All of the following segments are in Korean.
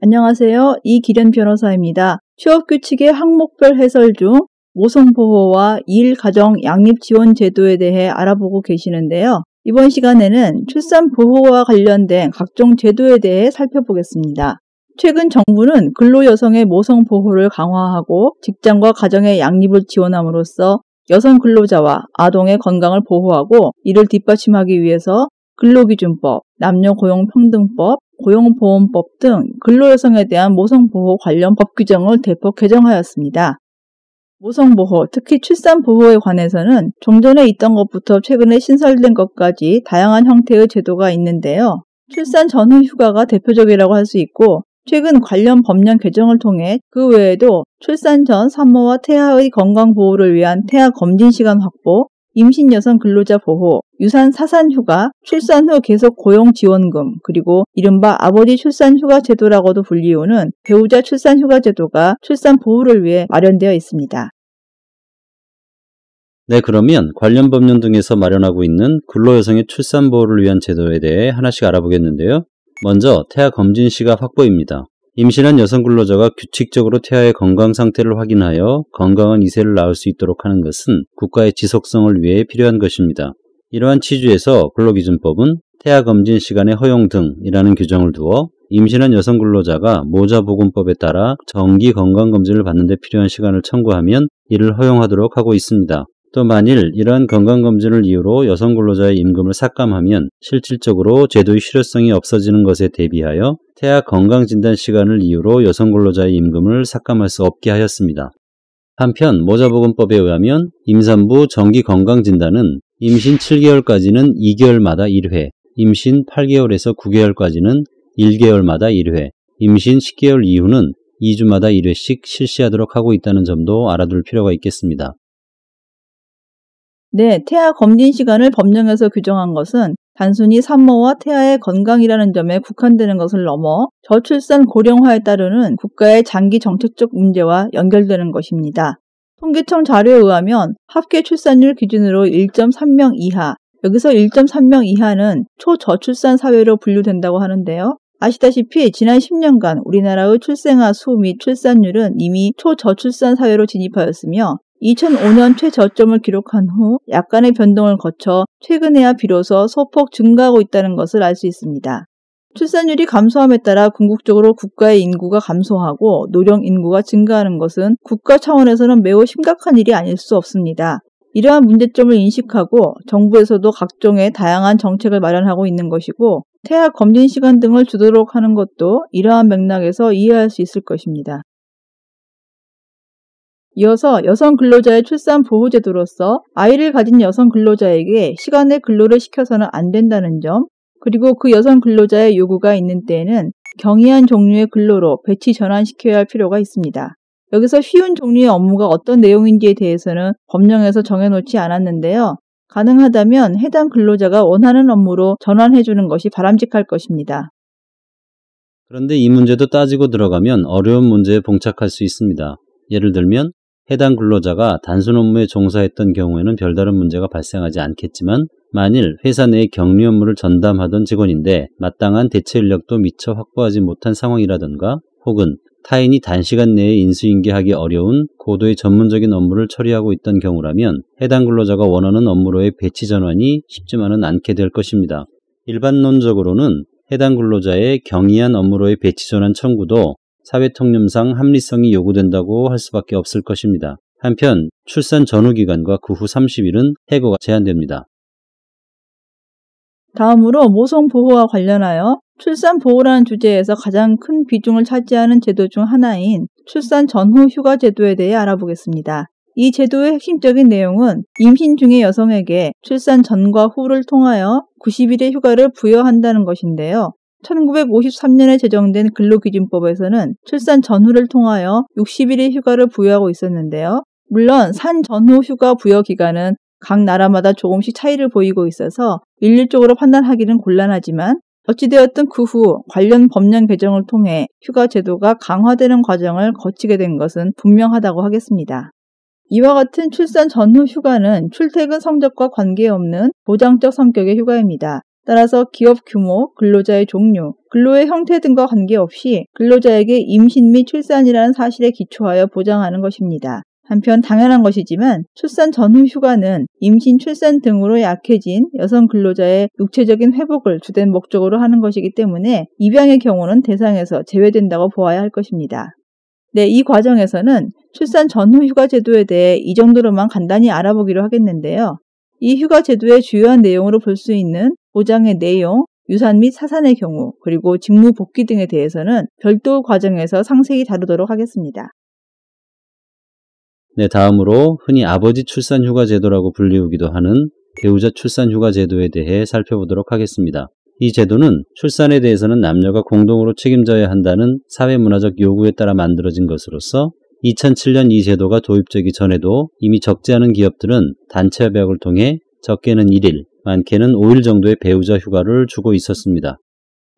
안녕하세요. 이기련 변호사입니다. 취업규칙의 항목별 해설 중 모성보호와 일가정 양립지원 제도에 대해 알아보고 계시는데요. 이번 시간에는 출산보호와 관련된 각종 제도에 대해 살펴보겠습니다. 최근 정부는 근로여성의 모성보호를 강화하고 직장과 가정의 양립을 지원함으로써 여성 근로자와 아동의 건강을 보호하고 이를 뒷받침하기 위해서 근로기준법, 남녀고용평등법, 고용보험법 등 근로여성에 대한 모성보호 관련 법 규정을 대폭 개정하였습니다. 모성보호, 특히 출산보호에 관해서는 종전에 있던 것부터 최근에 신설된 것까지 다양한 형태의 제도가 있는데요. 출산 전후 휴가가 대표적이라고 할 수 있고 최근 관련 법령 개정을 통해 그 외에도 출산 전 산모와 태아의 건강보호를 위한 태아 검진시간 확보, 임신 여성 근로자 보호, 유산 사산 휴가, 출산 후 계속 고용 지원금, 그리고 이른바 아버지 출산 휴가 제도라고도 불리우는 배우자 출산 휴가 제도가 출산 보호를 위해 마련되어 있습니다. 네, 그러면 관련 법령 등에서 마련하고 있는 근로여성의 출산 보호를 위한 제도에 대해 하나씩 알아보겠는데요. 먼저 태아 검진 시각 확보입니다. 임신한 여성 근로자가 규칙적으로 태아의 건강 상태를 확인하여 건강한 이세를 낳을 수 있도록 하는 것은 국가의 지속성을 위해 필요한 것입니다. 이러한 취지에서 근로기준법은 태아 검진 시간의 허용 등이라는 규정을 두어 임신한 여성 근로자가 모자보건법에 따라 정기 건강검진을 받는 데 필요한 시간을 청구하면 이를 허용하도록 하고 있습니다. 또 만일 이러한 건강검진을 이유로 여성 근로자의 임금을 삭감하면 실질적으로 제도의 실효성이 없어지는 것에 대비하여 태아 건강진단 시간을 이유로 여성 근로자의 임금을 삭감할 수 없게 하였습니다. 한편 모자보건법에 의하면 임산부 정기 건강진단은 임신 7개월까지는 2개월마다 1회, 임신 8개월에서 9개월까지는 1개월마다 1회, 임신 10개월 이후는 2주마다 1회씩 실시하도록 하고 있다는 점도 알아둘 필요가 있겠습니다. 네, 태아 검진 시간을 법령에서 규정한 것은 단순히 산모와 태아의 건강이라는 점에 국한되는 것을 넘어 저출산 고령화에 따르는 국가의 장기 정책적 문제와 연결되는 것입니다. 통계청 자료에 의하면 합계 출산율 기준으로 1.3명 이하, 여기서 1.3명 이하는 초저출산 사회로 분류된다고 하는데요. 아시다시피 지난 10년간 우리나라의 출생아 수 및 출산율은 이미 초저출산 사회로 진입하였으며 2005년 최저점을 기록한 후 약간의 변동을 거쳐 최근에야 비로소 소폭 증가하고 있다는 것을 알 수 있습니다. 출산율이 감소함에 따라 궁극적으로 국가의 인구가 감소하고 노령 인구가 증가하는 것은 국가 차원에서는 매우 심각한 일이 아닐 수 없습니다. 이러한 문제점을 인식하고 정부에서도 각종의 다양한 정책을 마련하고 있는 것이고 태아 검진 시간 등을 주도록 하는 것도 이러한 맥락에서 이해할 수 있을 것입니다. 이어서 여성 근로자의 출산 보호 제도로서 아이를 가진 여성 근로자에게 시간내 근로를 시켜서는 안 된다는 점, 그리고 그 여성 근로자의 요구가 있는 때에는 경이한 종류의 근로로 배치 전환시켜야 할 필요가 있습니다. 여기서 쉬운 종류의 업무가 어떤 내용인지에 대해서는 법령에서 정해놓지 않았는데요. 가능하다면 해당 근로자가 원하는 업무로 전환해주는 것이 바람직할 것입니다. 그런데 이 문제도 따지고 들어가면 어려운 문제에 봉착할 수 있습니다. 예를 들면 해당 근로자가 단순 업무에 종사했던 경우에는 별다른 문제가 발생하지 않겠지만 만일 회사 내에 격리 업무를 전담하던 직원인데 마땅한 대체 인력도 미처 확보하지 못한 상황이라던가 혹은 타인이 단시간 내에 인수인계하기 어려운 고도의 전문적인 업무를 처리하고 있던 경우라면 해당 근로자가 원하는 업무로의 배치 전환이 쉽지만은 않게 될 것입니다. 일반론적으로는 해당 근로자의 경이한 업무로의 배치 전환 청구도 사회통념상 합리성이 요구된다고 할 수밖에 없을 것입니다. 한편 출산 전후 기간과 그 후 30일은 해고가 제한됩니다. 다음으로 모성보호와 관련하여 출산보호라는 주제에서 가장 큰 비중을 차지하는 제도 중 하나인 출산 전후 휴가 제도에 대해 알아보겠습니다. 이 제도의 핵심적인 내용은 임신 중의 여성에게 출산 전과 후를 통하여 90일의 휴가를 부여한다는 것인데요. 1953년에 제정된 근로기준법에서는 출산 전후를 통하여 60일의 휴가를 부여하고 있었는데요. 물론 산 전후 휴가 부여 기간은 각 나라마다 조금씩 차이를 보이고 있어서 일률적으로 판단하기는 곤란하지만 어찌되었든 그 후 관련 법령 개정을 통해 휴가 제도가 강화되는 과정을 거치게 된 것은 분명하다고 하겠습니다. 이와 같은 출산 전후 휴가는 출퇴근 성적과 관계없는 보장적 성격의 휴가입니다. 따라서 기업 규모, 근로자의 종류, 근로의 형태 등과 관계없이 근로자에게 임신 및 출산이라는 사실에 기초하여 보장하는 것입니다. 한편 당연한 것이지만 출산 전후 휴가는 임신, 출산 등으로 약해진 여성 근로자의 육체적인 회복을 주된 목적으로 하는 것이기 때문에 입양의 경우는 대상에서 제외된다고 보아야 할 것입니다. 네, 이 과정에서는 출산 전후 휴가 제도에 대해 이 정도로만 간단히 알아보기로 하겠는데요. 이 휴가 제도의 주요한 내용으로 볼 수 있는 보장의 내용, 유산 및 사산의 경우, 그리고 직무 복귀 등에 대해서는 별도 과정에서 상세히 다루도록 하겠습니다. 네, 다음으로 흔히 아버지 출산 휴가 제도라고 불리우기도 하는 배우자 출산 휴가 제도에 대해 살펴보도록 하겠습니다. 이 제도는 출산에 대해서는 남녀가 공동으로 책임져야 한다는 사회문화적 요구에 따라 만들어진 것으로서 2007년 이 제도가 도입되기 전에도 이미 적지 않은 기업들은 단체 협약을 통해 적게는 1일, 많게는 5일 정도의 배우자 휴가를 주고 있었습니다.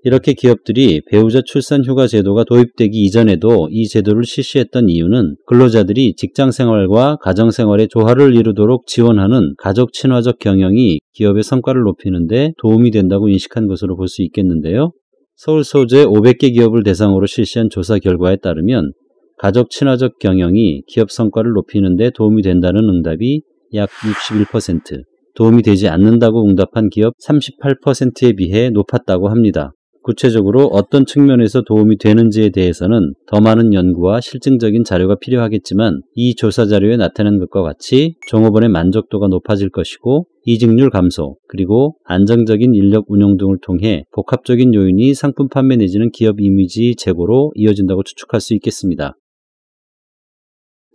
이렇게 기업들이 배우자 출산 휴가 제도가 도입되기 이전에도 이 제도를 실시했던 이유는 근로자들이 직장생활과 가정생활의 조화를 이루도록 지원하는 가족 친화적 경영이 기업의 성과를 높이는 데 도움이 된다고 인식한 것으로 볼 수 있겠는데요. 서울 소재 500개 기업을 대상으로 실시한 조사 결과에 따르면 가족 친화적 경영이 기업 성과를 높이는 데 도움이 된다는 응답이 약 61%, 도움이 되지 않는다고 응답한 기업 38%에 비해 높았다고 합니다. 구체적으로 어떤 측면에서 도움이 되는지에 대해서는 더 많은 연구와 실증적인 자료가 필요하겠지만 이 조사 자료에 나타난 것과 같이 종업원의 만족도가 높아질 것이고 이직률 감소, 그리고 안정적인 인력 운용 등을 통해 복합적인 요인이 상품 판매 내지는 기업 이미지 제고로 이어진다고 추측할 수 있겠습니다.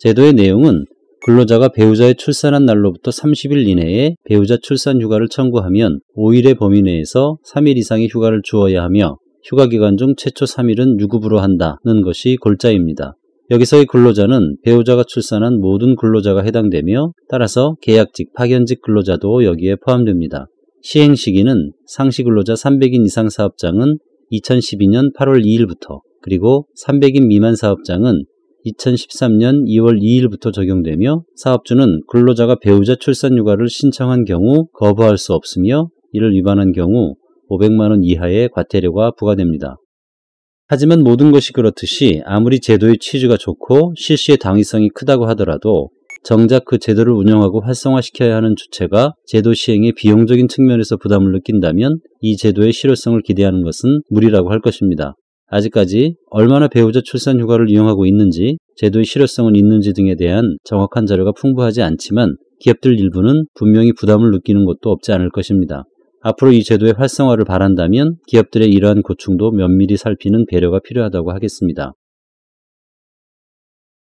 제도의 내용은 근로자가 배우자의 출산한 날로부터 30일 이내에 배우자 출산 휴가를 청구하면 5일의 범위 내에서 3일 이상의 휴가를 주어야 하며 휴가 기간 중 최초 3일은 유급으로 한다는 것이 골자입니다. 여기서의 근로자는 배우자가 출산한 모든 근로자가 해당되며 따라서 계약직, 파견직 근로자도 여기에 포함됩니다. 시행 시기는 상시 근로자 300인 이상 사업장은 2012년 8월 2일부터 그리고 300인 미만 사업장은 2013년 2월 2일부터 적용되며 사업주는 근로자가 배우자 출산 휴가를 신청한 경우 거부할 수 없으며 이를 위반한 경우 500만 원 이하의 과태료가 부과됩니다. 하지만 모든 것이 그렇듯이 아무리 제도의 취지가 좋고 실시의 당위성이 크다고 하더라도 정작 그 제도를 운영하고 활성화시켜야 하는 주체가 제도 시행의 비용적인 측면에서 부담을 느낀다면 이 제도의 실효성을 기대하는 것은 무리라고 할 것입니다. 아직까지 얼마나 배우자 출산 휴가를 이용하고 있는지, 제도의 실효성은 있는지 등에 대한 정확한 자료가 풍부하지 않지만 기업들 일부는 분명히 부담을 느끼는 것도 없지 않을 것입니다. 앞으로 이 제도의 활성화를 바란다면 기업들의 이러한 고충도 면밀히 살피는 배려가 필요하다고 하겠습니다.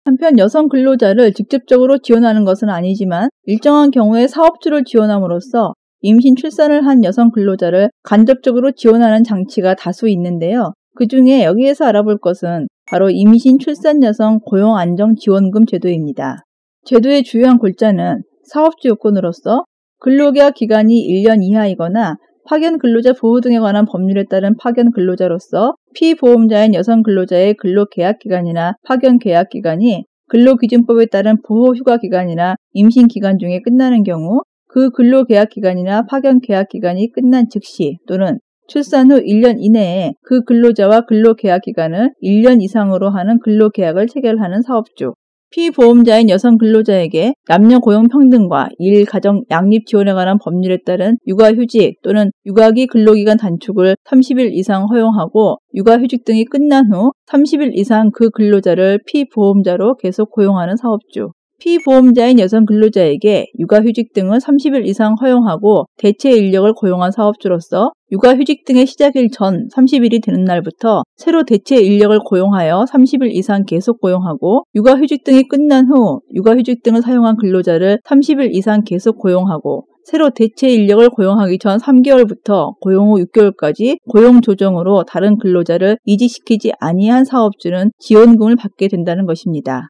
한편 여성 근로자를 직접적으로 지원하는 것은 아니지만 일정한 경우에 사업주를 지원함으로써 임신 출산을 한 여성 근로자를 간접적으로 지원하는 장치가 다수 있는데요. 그 중에 여기에서 알아볼 것은 바로 임신 출산 여성 고용안정지원금 제도입니다. 제도의 주요한 골자는 사업주 요건으로서 근로계약 기간이 1년 이하이거나 파견 근로자 보호 등에 관한 법률에 따른 파견 근로자로서 피보험자인 여성 근로자의 근로계약 기간이나 파견 계약 기간이 근로기준법에 따른 보호휴가 기간이나 임신 기간 중에 끝나는 경우 그 근로계약 기간이나 파견 계약 기간이 끝난 즉시 또는 출산 후 1년 이내에 그 근로자와 근로계약 기간을 1년 이상으로 하는 근로계약을 체결하는 사업주, 피보험자인 여성 근로자에게 남녀 고용 평등과 일, 가정, 양립 지원에 관한 법률에 따른 육아휴직 또는 육아기 근로기간 단축을 30일 이상 허용하고 육아휴직 등이 끝난 후 30일 이상 그 근로자를 피보험자로 계속 고용하는 사업주, 피보험자인 여성 근로자에게 육아휴직 등을 30일 이상 허용하고 대체 인력을 고용한 사업주로서 육아휴직 등의 시작일 전 30일이 되는 날부터 새로 대체 인력을 고용하여 30일 이상 계속 고용하고 육아휴직 등이 끝난 후 육아휴직 등을 사용한 근로자를 30일 이상 계속 고용하고 새로 대체 인력을 고용하기 전 3개월부터 고용 후 6개월까지 고용 조정으로 다른 근로자를 이직시키지 아니한 사업주는 지원금을 받게 된다는 것입니다.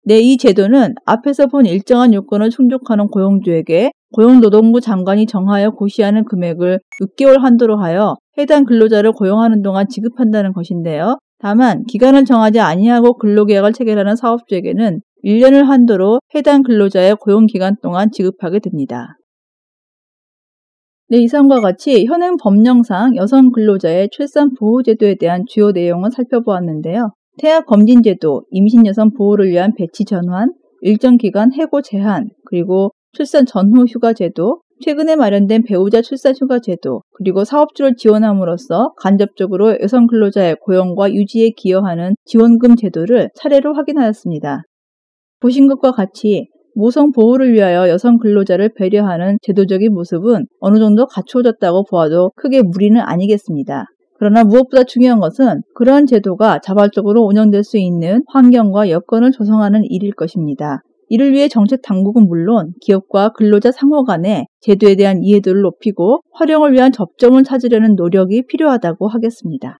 네, 이 제도는 앞에서 본 일정한 요건을 충족하는 고용주에게 고용노동부 장관이 정하여 고시하는 금액을 6개월 한도로 하여 해당 근로자를 고용하는 동안 지급한다는 것인데요. 다만 기간을 정하지 아니하고 근로계약을 체결하는 사업주에게는 1년을 한도로 해당 근로자의 고용기간 동안 지급하게 됩니다. 네, 이상과 같이 현행 법령상 여성 근로자의 출산 보호 제도에 대한 주요 내용을 살펴보았는데요. 태아 검진 제도, 임신 여성 보호를 위한 배치 전환, 일정 기간 해고 제한, 그리고 출산 전후 휴가 제도, 최근에 마련된 배우자 출산 휴가 제도, 그리고 사업주를 지원함으로써 간접적으로 여성 근로자의 고용과 유지에 기여하는 지원금 제도를 차례로 확인하였습니다. 보신 것과 같이 모성 보호를 위하여 여성 근로자를 배려하는 제도적인 모습은 어느 정도 갖추어졌다고 보아도 크게 무리는 아니겠습니다. 그러나 무엇보다 중요한 것은 그러한 제도가 자발적으로 운영될 수 있는 환경과 여건을 조성하는 일일 것입니다. 이를 위해 정책 당국은 물론 기업과 근로자 상호 간에 제도에 대한 이해도를 높이고 활용을 위한 접점을 찾으려는 노력이 필요하다고 하겠습니다.